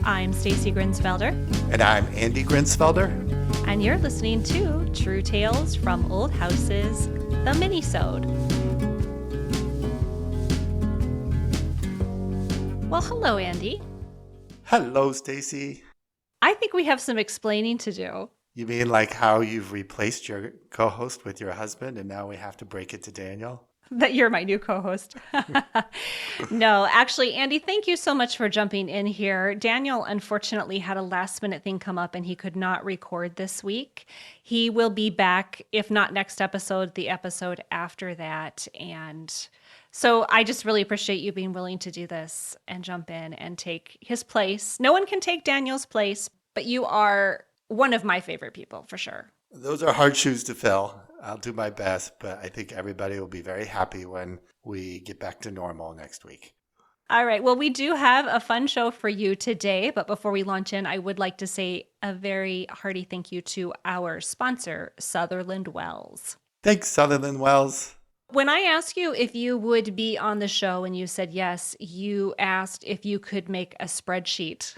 I'm Stacy Grinsfelder. And I'm Andy Grinsfelder. And you're listening to True Tales from Old Houses, the Minisode. Well, hello, Andy. Hello, Stacy. I think we have some explaining to do. You mean like how you've replaced your co-host with your husband and now we have to break it to Daniel? That you're my new co-host. No, actually, Andy, thank you so much for jumping in here. Daniel, unfortunately, had a last minute thing come up and he could not record this week. He will be back, if not next episode, the episode after that. And so I just really appreciate you being willing to do this and jump in and take his place. No one can take Daniel's place, but you are one of my favorite people for sure. Those are hard shoes to fill. I'll do my best, but I think everybody will be very happy when we get back to normal next week. All right. Well, we do have a fun show for you today, but before we launch in, I would like to say a very hearty thank you to our sponsor, Sutherland Wells. Thanks, Sutherland Wells. When I asked you if you would be on the show and you said yes, you asked if you could make a spreadsheet.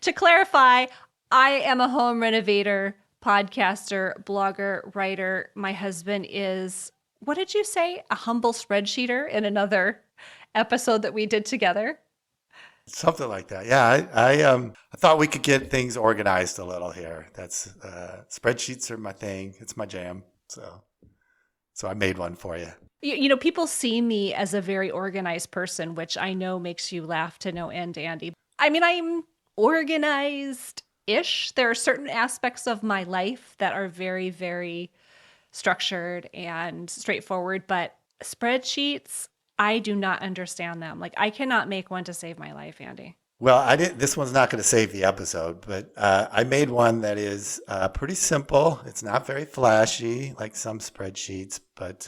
To clarify, I am a home renovator, podcaster, blogger, writer. My husband is, what did you say? A humble spreadsheeter in another episode that we did together? Something like that. Yeah, I thought we could get things organized a little here. That's spreadsheets are my thing. It's my jam. So I made one for you. You know, people see me as a very organized person, which I know makes you laugh to no end, Andy. I mean, I'm organized-ish. There are certain aspects of my life that are very, very structured and straightforward, but spreadsheets, I do not understand them. Like, I cannot make one to save my life, Andy. Well, this one's not going to save the episode, but I made one that is pretty simple. It's not very flashy like some spreadsheets, but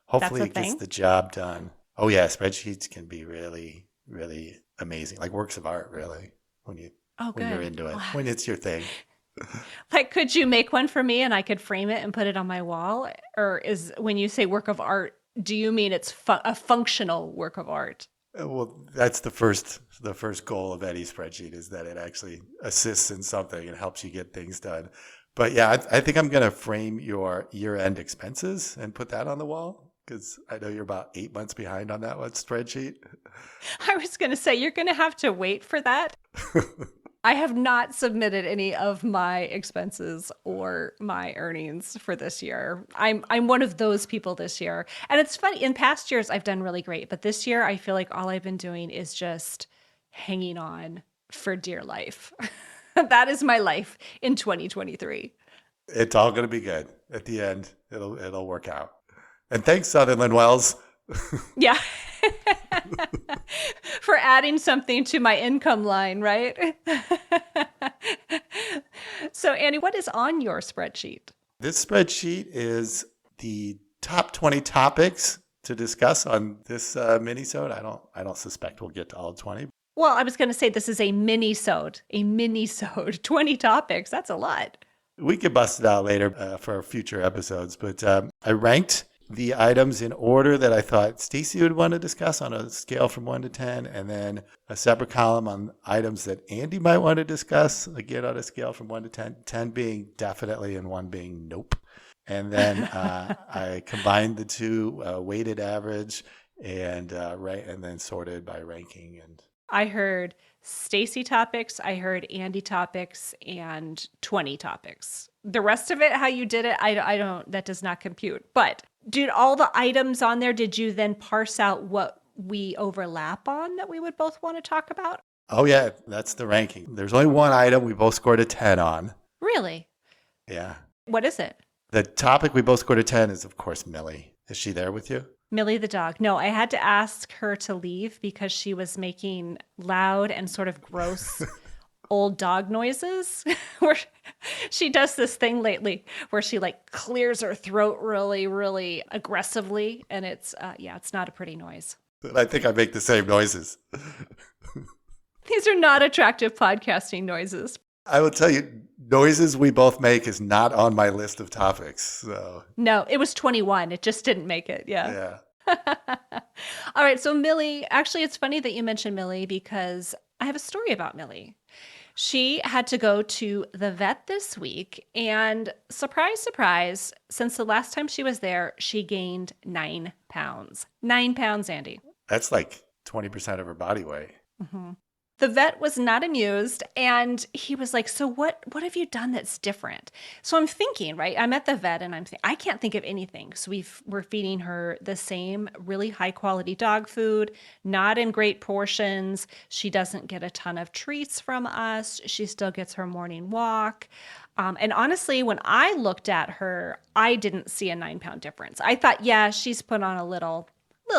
hopefully it gets the job done. Oh yeah, spreadsheets can be really, really amazing, like works of art, really, when you're into it, when it's your thing. Like, could you make one for me and I could frame it and put it on my wall? Or is, when you say work of art, do you mean it's a functional work of art? Well, that's the first goal of any spreadsheet, is that it actually assists in something and helps you get things done. But yeah, I think I'm going to frame your year-end expenses and put that on the wall, because I know you're about 8 months behind on that one spreadsheet. I was going to say, you're going to have to wait for that. I have not submitted any of my expenses or my earnings for this year. I'm one of those people this year. And it's funny, in past years, I've done really great. But this year, I feel like all I've been doing is just hanging on for dear life. That is my life in 2023. It's all going to be good. At the end, it'll work out. And thanks, Sutherland Wells. Yeah. For adding something to my income line, right? So, Andy, what is on your spreadsheet? This spreadsheet is the top 20 topics to discuss on this minisode. I don't suspect we'll get to all 20. Well, I was going to say this is a minisode. 20 topics. That's a lot. We could bust it out later for future episodes, but I ranked the items in order that I thought Stacy would want to discuss on a scale from 1 to 10, and then a separate column on items that Andy might want to discuss, again on a scale from 1 to 10, 10 being definitely and 1 being nope. And then I combined the two, weighted average, and then sorted by ranking. And I heard Stacy topics, I heard Andy topics, and 20 topics. The rest of it, how you did it, I don't, that does not compute. But did all the items on there, did you then parse out what we overlap on that we would both want to talk about? Oh yeah, that's the ranking. There's only one item we both scored a 10 on. Really? Yeah. What is it? The topic we both scored a 10 is, of course, Millie. Is she there with you? Millie the dog. No, I had to ask her to leave because she was making loud and sort of gross old dog noises. Where she does this thing lately where she like clears her throat really, really aggressively. And it's not a pretty noise. I think I make the same noises. These are not attractive podcasting noises. I will tell you, noises we both make is not on my list of topics. So no, it was 21. It just didn't make it. Yeah. All right. So Millie, actually, it's funny that you mentioned Millie because I have a story about Millie. She had to go to the vet this week, and surprise, surprise, since the last time she was there, she gained 9 pounds. 9 pounds, Andy. That's like 20% of her body weight. Mhm. The vet was not amused, and he was like, "So what have you done that's different?" So I'm thinking, right? I'm at the vet and I can't think of anything. So we're feeding her the same really high quality dog food, not in great portions. She doesn't get a ton of treats from us. She still gets her morning walk. And honestly, when I looked at her, I didn't see a 9 pound difference. I thought, yeah, she's put on a little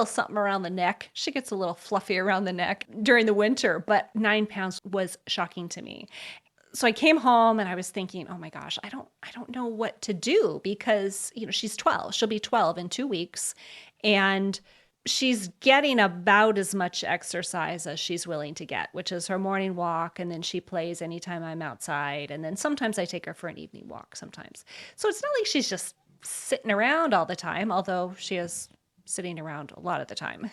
something around the neck. She gets a little fluffy around the neck during the winter, but 9 pounds was shocking to me. So I came home and I was thinking, oh my gosh, I don't know what to do because, she's 12. She'll be 12 in 2 weeks. And she's getting about as much exercise as she's willing to get, which is her morning walk. And then she plays anytime I'm outside. And then sometimes I take her for an evening walk sometimes. So it's not like she's just sitting around all the time, although she is sitting around a lot of the time.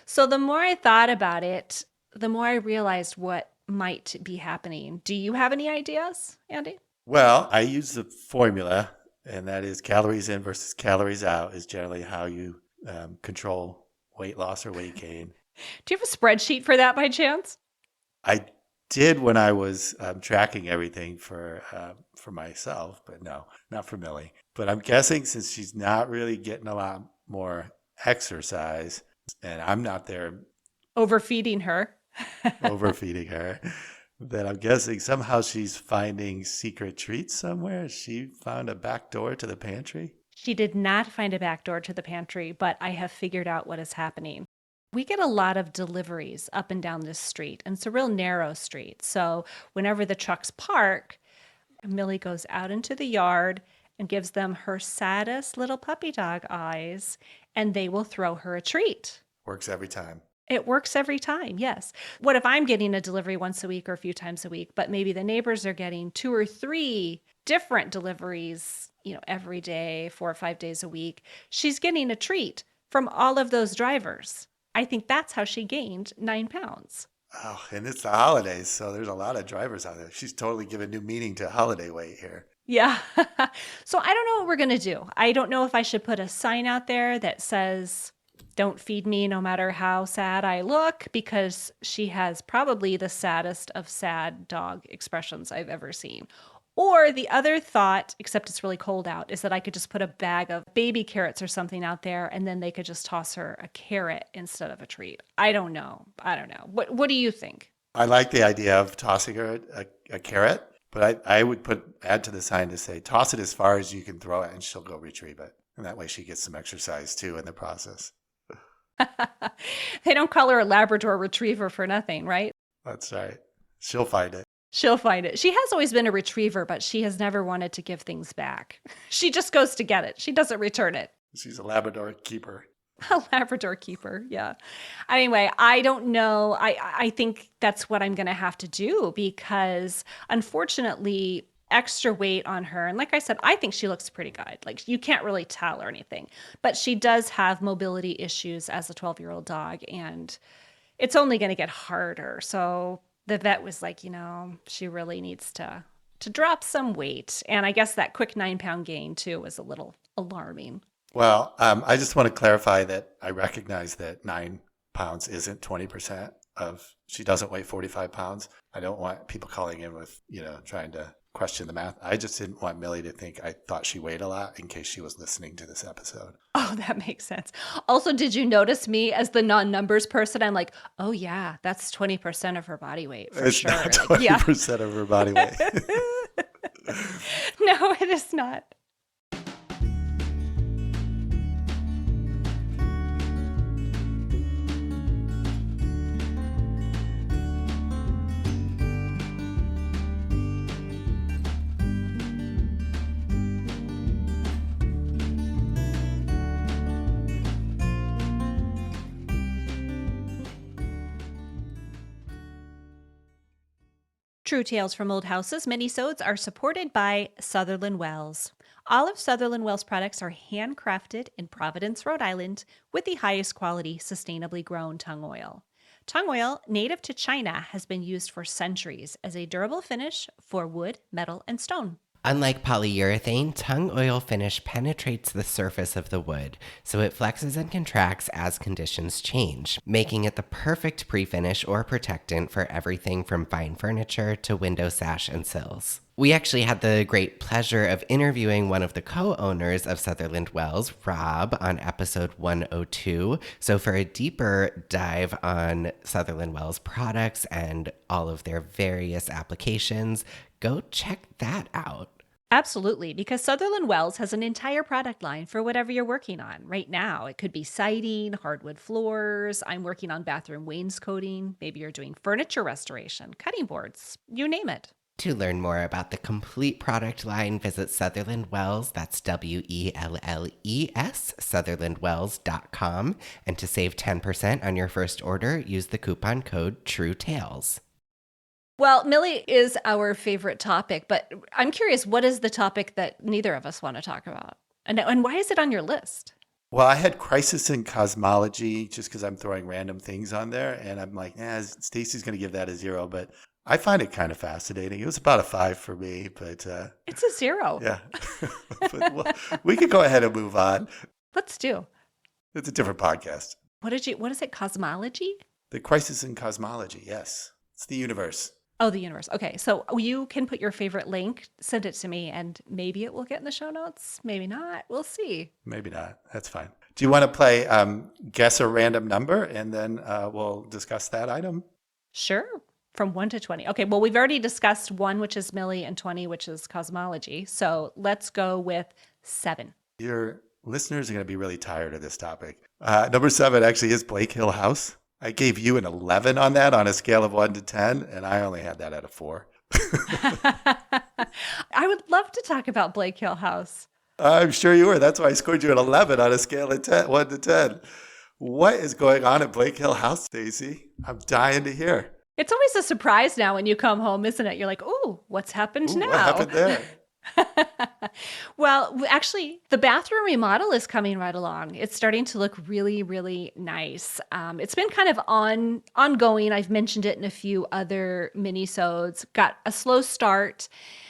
So the more I thought about it, the more I realized what might be happening. Do you have any ideas, Andy? Well, I use the formula, and that is calories in versus calories out is generally how you control weight loss or weight gain. Do you have a spreadsheet for that by chance? I did when I was tracking everything for myself, but no, not for Millie. But I'm guessing since she's not really getting a lot more exercise, and I'm not there Overfeeding her. overfeeding her, that I'm guessing somehow she's finding secret treats somewhere. She found a back door to the pantry. She did not find a back door to the pantry, but I have figured out what is happening. We get a lot of deliveries up and down this street, and it's a real narrow street. So whenever the trucks park, Millie goes out into the yard and gives them her saddest little puppy dog eyes, and they will throw her a treat. Works every time. It works every time, yes. What if I'm getting a delivery once a week or a few times a week, but maybe the neighbors are getting 2 or 3 different deliveries, every day, 4 or 5 days a week? She's getting a treat from all of those drivers. I think that's how she gained 9 pounds. Oh, and it's the holidays, so there's a lot of drivers out there. She's totally given new meaning to holiday weight here. Yeah. So I don't know what we're going to do. I don't know if I should put a sign out there that says, "Don't feed me no matter how sad I look," because she has probably the saddest of sad dog expressions I've ever seen. Or the other thought, except it's really cold out, is that I could just put a bag of baby carrots or something out there and then they could just toss her a carrot instead of a treat. I don't know. What do you think? I like the idea of tossing her a carrot, but I would add to the sign to say, toss it as far as you can throw it and she'll go retrieve it. And that way she gets some exercise too in the process. They don't call her a Labrador retriever for nothing, right? That's right. She'll find it. She'll find it. She has always been a retriever, but she has never wanted to give things back. She just goes to get it. She doesn't return it. She's a Labrador keeper. A Labrador keeper, yeah. Anyway, I don't know. I think that's what I'm going to have to do because unfortunately, extra weight on her. And like I said, I think she looks pretty good. Like you can't really tell or anything, but she does have mobility issues as a 12-year-old dog, and it's only going to get harder. So the vet was like, she really needs to drop some weight. And I guess that quick 9 pound gain too was a little alarming. Well, I just want to clarify that I recognize that 9 pounds isn't 20% of, she doesn't weigh 45 pounds. I don't want people calling in with, trying to question the math. I just didn't want Millie to think I thought she weighed a lot in case she was listening to this episode. Oh, that makes sense. Also, did you notice me as the non-numbers person? I'm like, oh yeah, that's 20% of her body weight for it's sure. Not 20% of her body weight. No, it is not. True Tales from Old Houses minisodes are supported by Sutherland Wells. All of Sutherland Wells products are handcrafted in Providence, Rhode Island, with the highest quality, sustainably grown tongue oil. Tung oil, native to China, has been used for centuries as a durable finish for wood, metal, and stone. Unlike polyurethane, tung oil finish penetrates the surface of the wood, so it flexes and contracts as conditions change, making it the perfect pre-finish or protectant for everything from fine furniture to window sash and sills. We actually had the great pleasure of interviewing one of the co-owners of Sutherland Wells, Rob, on episode 102. So for a deeper dive on Sutherland Wells products and all of their various applications, go check that out. Absolutely, because Sutherland Wells has an entire product line for whatever you're working on. Right now, it could be siding, hardwood floors. I'm working on bathroom wainscoting. Maybe you're doing furniture restoration, cutting boards, you name it. To learn more about the complete product line, visit Sutherland Wells, that's WELLES, sutherlandwells.com. And to save 10% on your first order, use the coupon code TRUETALES. Well, Millie is our favorite topic, but I'm curious, what is the topic that neither of us want to talk about? And why is it on your list? Well, I had crisis in cosmology just because I'm throwing random things on there. And I'm like, Stacy's going to give that a 0. But I find it kind of fascinating. It was about a 5 for me, but It's a 0. yeah. But we could go ahead and move on. Let's do. It's a different podcast. What is it? Cosmology? The crisis in cosmology. Yes. It's the universe. Oh, the universe. Okay. So you can put your favorite link, send it to me, and maybe it will get in the show notes. Maybe not. We'll see. Maybe not. That's fine. Do you want to play guess a random number and then we'll discuss that item? Sure. From 1 to 20. Okay. Well, we've already discussed 1, which is Millie, and 20, which is cosmology. So let's go with 7. Your listeners are going to be really tired of this topic. Number 7 actually is Blake Hill House. I gave you an 11 on that on a scale of 1 to 10, and I only had that at a 4. I would love to talk about Blake Hill House. I'm sure you were. That's why I scored you an 11 on a scale of 1 to 10. What is going on at Blake Hill House, Stacy? I'm dying to hear. It's always a surprise now when you come home, isn't it? You're like, ooh, what's happened now? What happened there? Well, actually, the bathroom remodel is coming right along. It's starting to look really, really nice. It's been kind of ongoing. I've mentioned it in a few other minisodes. Got a slow start,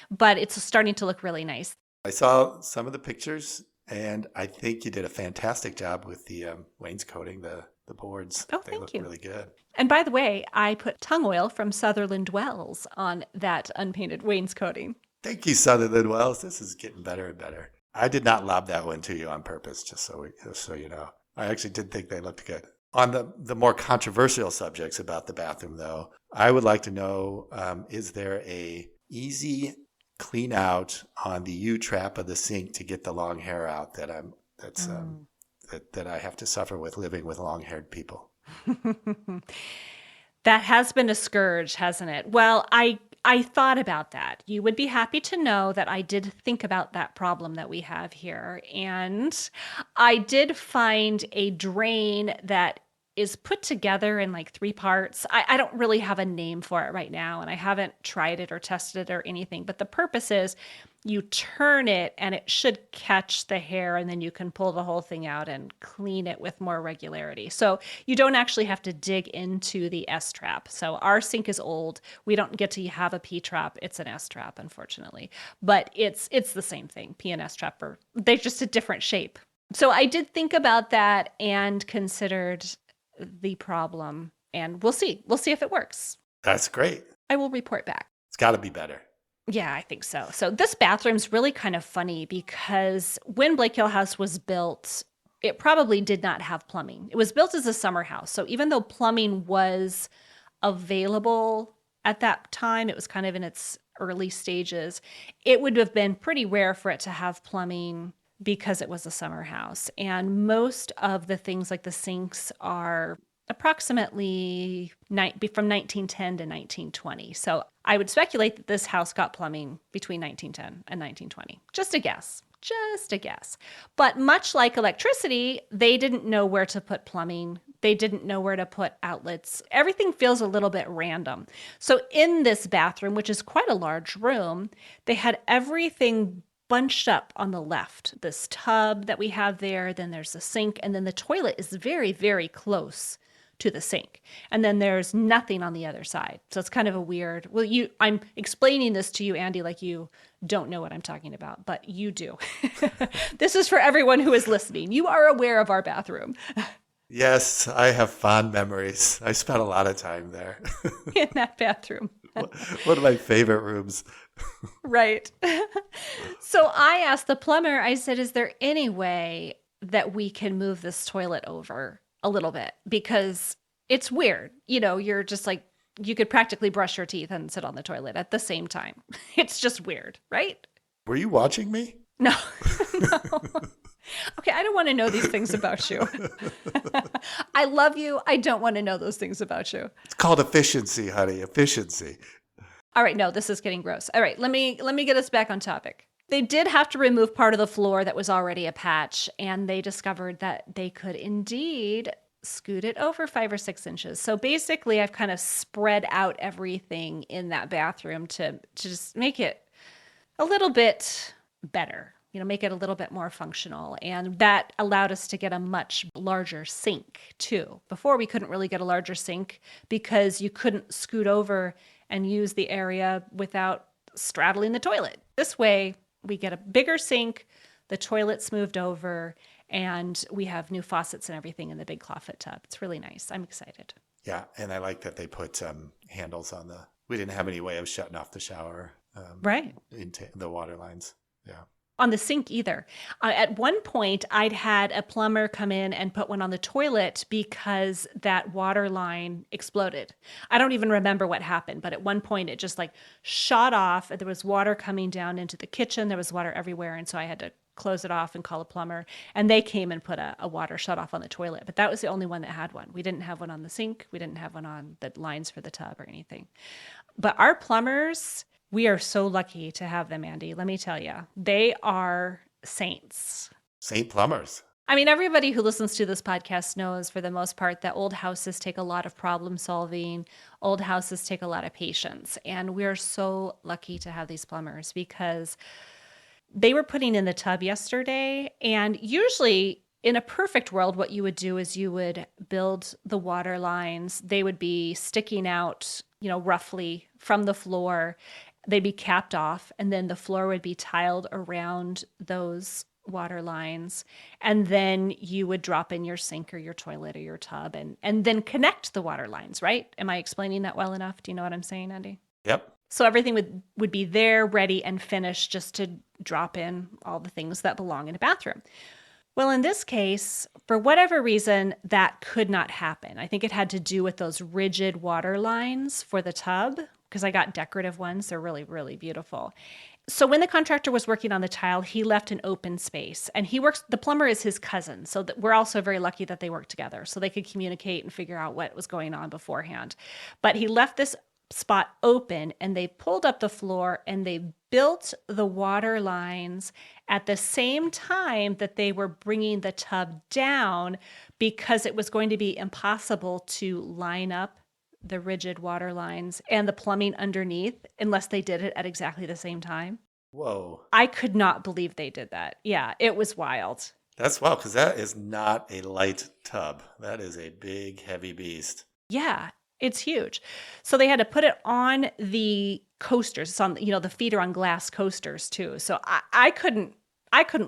but it's starting to look really nice. I saw some of the pictures, and I think you did a fantastic job with the wainscoting, the boards. Oh, they thank look you. really good. And by the way, I put tung oil from Sutherland Wells on that unpainted wainscoting. Thank you, Sutherland Wells. This is getting better and better. I did not lob that one to you on purpose, just so you know. I actually did think they looked good. On the more controversial subjects about the bathroom, though, I would like to know, is there a easy clean out on the U-trap of the sink to get the long hair out that I have to suffer with living with long-haired people? That has been a scourge, hasn't it? Well, I thought about that. You would be happy to know that I did think about that problem that we have here. And I did find a drain that is put together in like 3 parts. I don't really have a name for it right now, and I haven't tried it or tested it or anything. But the purpose is you turn it and it should catch the hair, and then you can pull the whole thing out and clean it with more regularity. So you don't actually have to dig into the S-trap. So our sink is old. We don't get to have a P-trap. It's an S-trap, unfortunately. But it's the same thing. P and S-trap they're just a different shape. So I did think about that and considered the problem, and we'll see. We'll see if it works. That's great. I will report back. It's got to be better. Yeah, I think so. So this bathroom's really kind of funny because when Blake Hill House was built, it probably did not have plumbing. It was built as a summer house. So even though plumbing was available at that time, it was kind of in its early stages, it would have been pretty rare for it to have plumbing because it was a summer house. And most of the things like the sinks are approximately from 1910 to 1920. So I would speculate that this house got plumbing between 1910 and 1920. Just a guess. Just a guess. But much like electricity, they didn't know where to put plumbing. They didn't know where to put outlets. Everything feels a little bit random. So in this bathroom, which is quite a large room, they had everything bunched up on the left. This tub that we have there, then there's the sink, and then the toilet is very, very close to the sink. And then there's nothing on the other side. So it's kind of a weird, I'm explaining this to you, Andy, like you don't know what I'm talking about, but you do. This is for everyone who is listening. You are aware of our bathroom. Yes, I have fond memories. I spent a lot of time there. In that bathroom. One of my favorite rooms. Right. So I asked the plumber, I said, is there any way that we can move this toilet over a little bit? Because it's weird. You're just like, you could practically brush your teeth and sit on the toilet at the same time. It's just weird, right? Were you watching me? No. No. Okay, I don't want to know these things about you. I love you. I don't want to know those things about you. It's called efficiency, honey. Efficiency. All right, no, this is getting gross. All right, let me get us back on topic. They did have to remove part of the floor that was already a patch, and they discovered that they could indeed scoot it over 5 or 6 inches. So basically, I've kind of spread out everything in that bathroom to just make it a little bit better, make it a little bit more functional. And that allowed us to get a much larger sink too. Before we couldn't really get a larger sink because you couldn't scoot over and use the area without straddling the toilet. This way we get a bigger sink, the toilet's moved over, and we have new faucets and everything in the big clawfoot tub. It's really nice. I'm excited. Yeah, and I like that they put handles on we didn't have any way of shutting off the shower. Right. Into the water lines. Yeah. On the sink either. At one point, I'd had a plumber come in and put one on the toilet because that water line exploded. I don't even remember what happened, but at one point it just like shot off. There was water coming down into the kitchen. There was water everywhere. And so I had to close it off and call a plumber. And they came and put a water shut off on the toilet. But that was the only one that had one. We didn't have one on the sink. We didn't have one on the lines for the tub or anything. But our plumbers, we are so lucky to have them, Andy. Let me tell you, they are saints. Saint plumbers. I mean, everybody who listens to this podcast knows for the most part that old houses take a lot of problem solving. Old houses take a lot of patience. And we're so lucky to have these plumbers because they were putting in the tub yesterday. And usually in a perfect world, what you would do is you would build the water lines. They would be sticking out, roughly from the floor. They'd be capped off, and then the floor would be tiled around those water lines. And then you would drop in your sink or your toilet or your tub and then connect the water lines, right? Am I explaining that well enough? Do you know what I'm saying, Andy? Yep. So everything would be there, ready and finished just to drop in all the things that belong in a bathroom. Well, in this case, for whatever reason, that could not happen. I think it had to do with those rigid water lines for the tub, because I got decorative ones. They're really, really beautiful. So when the contractor was working on the tile, he left an open space, and the plumber is his cousin. So we're also very lucky that they worked together so they could communicate and figure out what was going on beforehand. But he left this spot open, and they pulled up the floor and they built the water lines at the same time that they were bringing the tub down, because it was going to be impossible to line up the rigid water lines and the plumbing underneath unless they did it at exactly the same time. Whoa. I could not believe they did that. Yeah, it was wild. That's wild, because that is not a light tub. That is a big, heavy beast. Yeah, it's huge. So they had to put it on the coasters. It's on, the feet are on glass coasters too. So I couldn't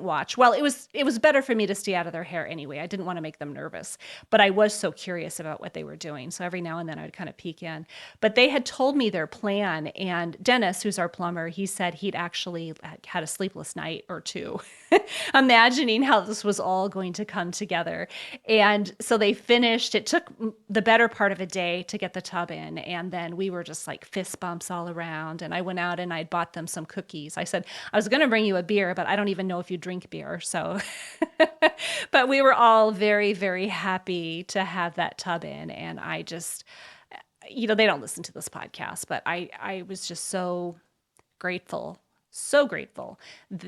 watch. Well, it was better for me to stay out of their hair anyway. I didn't want to make them nervous, but I was so curious about what they were doing. So every now and then I would kind of peek in. But they had told me their plan, and Dennis, who's our plumber, he said he'd actually had a sleepless night or two, imagining how this was all going to come together. And so they finished. It took the better part of a day to get the tub in, and then we were just like fist bumps all around. And I went out and I bought them some cookies. I said I was going to bring you a beer, but I don't even know if you drink beer. So, but we were all very, very happy to have that tub in. And I just, they don't listen to this podcast, but I was just so grateful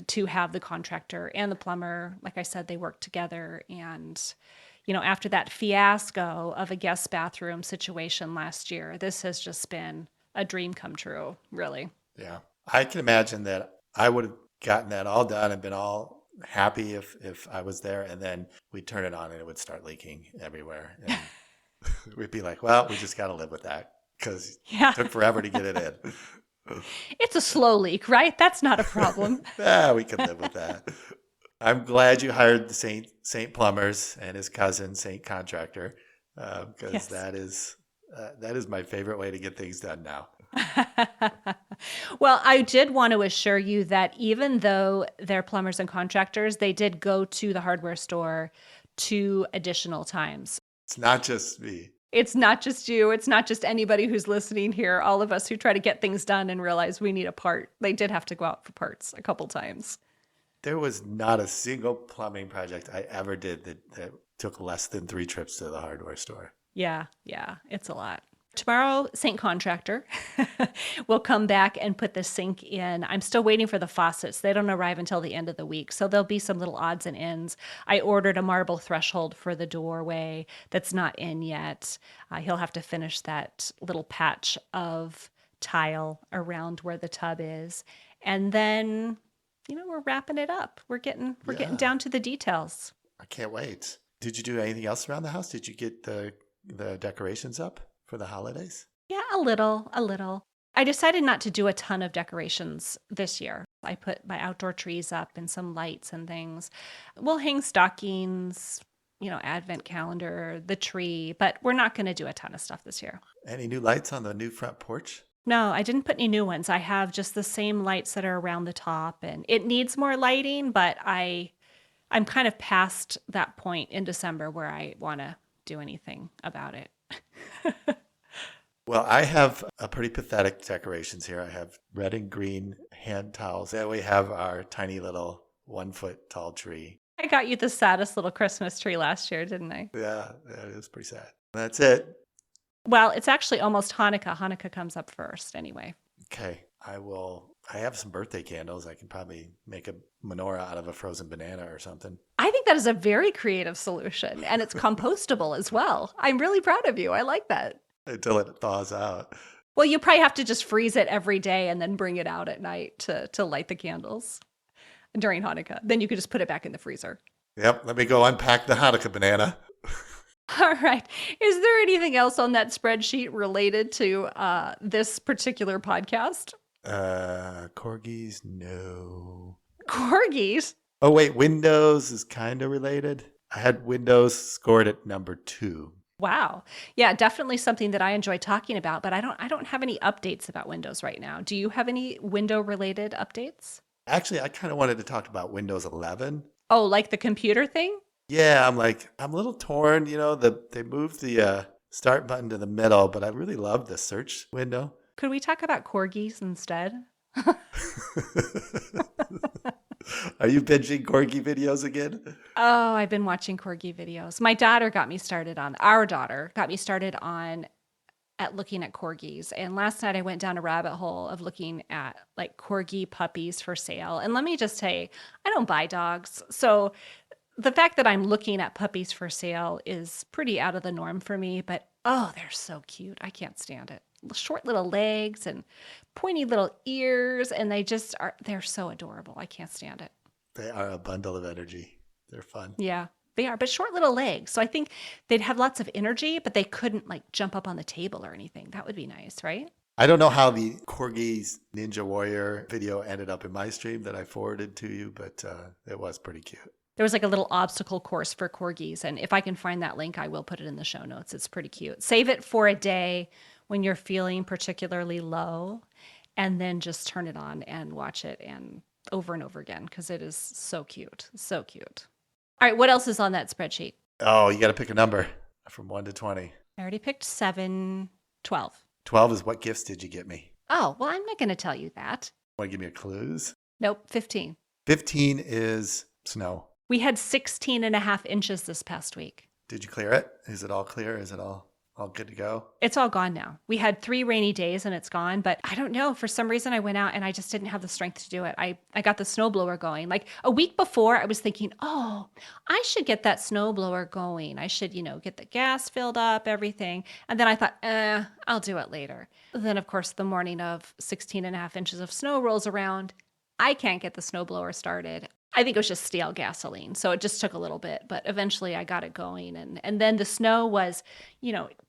to have the contractor and the plumber. Like I said, they worked together. And, after that fiasco of a guest bathroom situation last year, this has just been a dream come true, really. Yeah. I can imagine that I would have gotten that all done and been all happy if I was there, and then we'd turn it on and it would start leaking everywhere. And We'd be like, well, we just got to live with that because Yeah. it took forever to get it in. It's a slow leak, right? That's not a problem. We could live with that. I'm glad you hired the Saint Plumbers and his cousin, Saint Contractor, because Yes. that is my favorite way to get things done now. Well, I did want to assure you that even though they're plumbers and contractors, they did go to the hardware store 2 additional times. It's not just me. It's not just you. It's not just anybody who's listening here. All of us who try to get things done and realize we need a part. They did have to go out for parts a couple times. There was not a single plumbing project I ever did that took less than 3 trips to the hardware store. Yeah, it's a lot. Tomorrow, Saint Contractor will come back and put the sink in. I'm still waiting for the faucets. They don't arrive until the end of the week. So there'll be some little odds and ends. I ordered a marble threshold for the doorway that's not in yet. He'll have to finish that little patch of tile around where the tub is. And then, we're wrapping it up. We're getting down to the details. I can't wait. Did you do anything else around the house? Did you get the decorations up for the holidays? Yeah, a little. I decided not to do a ton of decorations this year. I put my outdoor trees up and some lights and things. We'll hang stockings, advent calendar, the tree, but we're not going to do a ton of stuff this year. Any new lights on the new front porch? No, I didn't put any new ones. I have just the same lights that are around the top, and it needs more lighting, but I'm kind of past that point in December where I want to do anything about it. Well, I have a pretty pathetic decorations here. I have red and green hand towels. Then we have our tiny little 1-foot tall tree. I got you the saddest little Christmas tree last year, didn't I? Yeah, it is pretty sad. That's it. Well, it's actually almost Hanukkah. Hanukkah comes up first anyway. Okay, I have some birthday candles. I can probably make a menorah out of a frozen banana or something. I think that is a very creative solution, and it's compostable as well. I'm really proud of you. I like that. Until it thaws out. Well, you probably have to just freeze it every day and then bring it out at night to light the candles during Hanukkah. Then you could just put it back in the freezer. Yep, let me go unpack the Hanukkah banana. All right. Is there anything else on that spreadsheet related to this particular podcast? Corgis, no. Corgis? Oh, wait, Windows is kind of related. I had Windows scored at number 2. Wow. Yeah, definitely something that I enjoy talking about, but I don't have any updates about Windows right now. Do you have any window related updates? Actually, I kind of wanted to talk about Windows 11. Oh, like the computer thing? Yeah, I'm a little torn. They moved the start button to the middle, but I really love the search window. Could we talk about corgis instead? Are you binging corgi videos again? Oh, I've been watching corgi videos. Our daughter got me started on at looking at corgis. And last night I went down a rabbit hole of looking at like corgi puppies for sale. And let me just say, I don't buy dogs. So the fact that I'm looking at puppies for sale is pretty out of the norm for me, but oh, they're so cute. I can't stand it. Short little legs and pointy little ears, and they're so adorable. I can't stand it. They are a bundle of energy. They're fun. Yeah, they are, but short little legs. So I think they'd have lots of energy, but they couldn't like jump up on the table or anything. That would be nice, right? I don't know how the Corgis Ninja Warrior video ended up in my stream that I forwarded to you, but it was pretty cute. There was like a little obstacle course for corgis, and if I can find that link, I will put it in the show notes. It's pretty cute. Save it for a day when you're feeling particularly low, and then just turn it on and watch it and over again because it is so cute. So cute. All right, what else is on that spreadsheet? Oh, you got to pick a number from 1 to 20. I already picked 7, 12. 12 is what gifts did you get me? Oh, well, I'm not going to tell you that. Want to give me a clues? Nope, 15. 15 is snow. We had 16 and a half inches this past week. Did you clear it? Is it all clear? Is it all good to go? It's all gone now. We had 3 rainy days and it's gone, but I don't know. For some reason, I went out and I just didn't have the strength to do it. I got the snowblower going. Like a week before, I was thinking, oh, I should get that snowblower going. I should, get the gas filled up, everything. And then I thought, I'll do it later. Then, of course, the morning of 16 and a half inches of snow rolls around. I can't get the snowblower started. I think it was just stale gasoline. So it just took a little bit, but eventually I got it going. And then the snow was,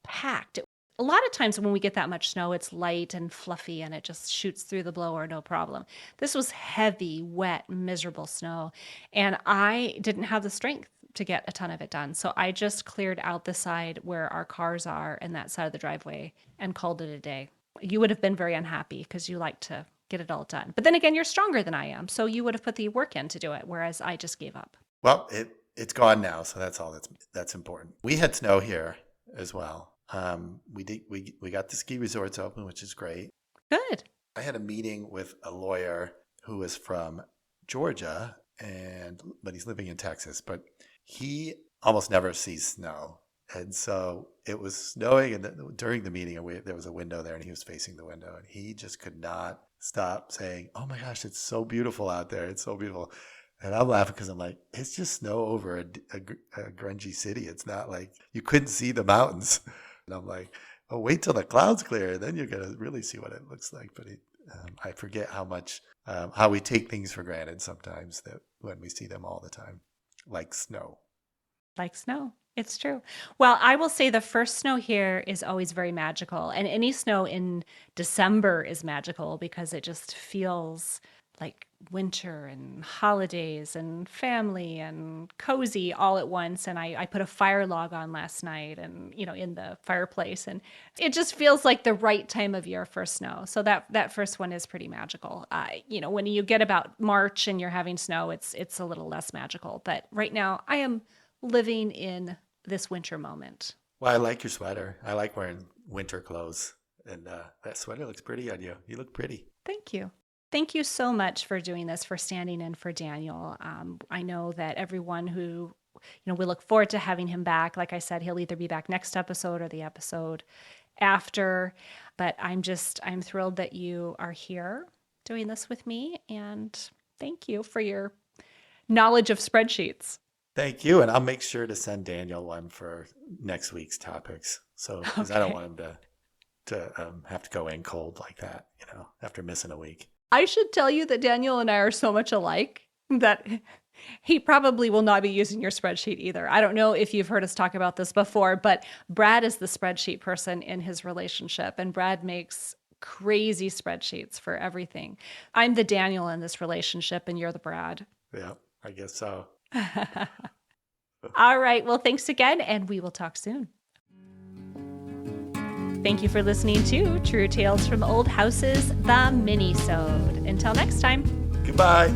packed. A lot of times when we get that much snow, it's light and fluffy and it just shoots through the blower, no problem. This was heavy, wet, miserable snow. And I didn't have the strength to get a ton of it done. So I just cleared out the side where our cars are and that side of the driveway and called it a day. You would have been very unhappy because you like to get it all done. But then again, you're stronger than I am. So you would have put the work in to do it, whereas I just gave up. Well, it's gone now, so that's all that's important. We had snow here as well. We got the ski resorts open, which is great. Good. I had a meeting with a lawyer who is from Georgia, but he's living in Texas. But he almost never sees snow, and so it was snowing. And during the meeting, there was a window there, and he was facing the window, and he just could not stop saying, "Oh my gosh, it's so beautiful out there! It's so beautiful." And I'm laughing because I'm like, it's just snow over a grungy city. It's not like you couldn't see the mountains. And I'm like, oh, wait till the clouds clear. Then you're going to really see what it looks like. But I forget how we take things for granted sometimes that when we see them all the time, like snow. Like snow. It's true. Well, I will say the first snow here is always very magical. And any snow in December is magical because it just feels like winter and holidays and family and cozy all at once. And I put a fire log on last night and, in the fireplace. And it just feels like the right time of year for snow. So that first one is pretty magical. When you get about March and you're having snow, it's a little less magical. But right now I am living in this winter moment. Well, I like your sweater. I like wearing winter clothes. And that sweater looks pretty on you. You look pretty. Thank you. Thank you so much for doing this, for standing in for Daniel. I know that everyone who, we look forward to having him back. Like I said, he'll either be back next episode or the episode after. But I'm thrilled that you are here doing this with me. And thank you for your knowledge of spreadsheets. Thank you. And I'll make sure to send Daniel one for next week's topics. So, because I don't want him to have to go in cold like that, after missing a week. I should tell you that Daniel and I are so much alike that he probably will not be using your spreadsheet either. I don't know if you've heard us talk about this before, but Brad is the spreadsheet person in his relationship, and Brad makes crazy spreadsheets for everything. I'm the Daniel in this relationship, and you're the Brad. Yeah, I guess so. All right. Well, thanks again, and we will talk soon. Thank you for listening to True Tales from Old Houses, the Minisode. Until next time. Goodbye.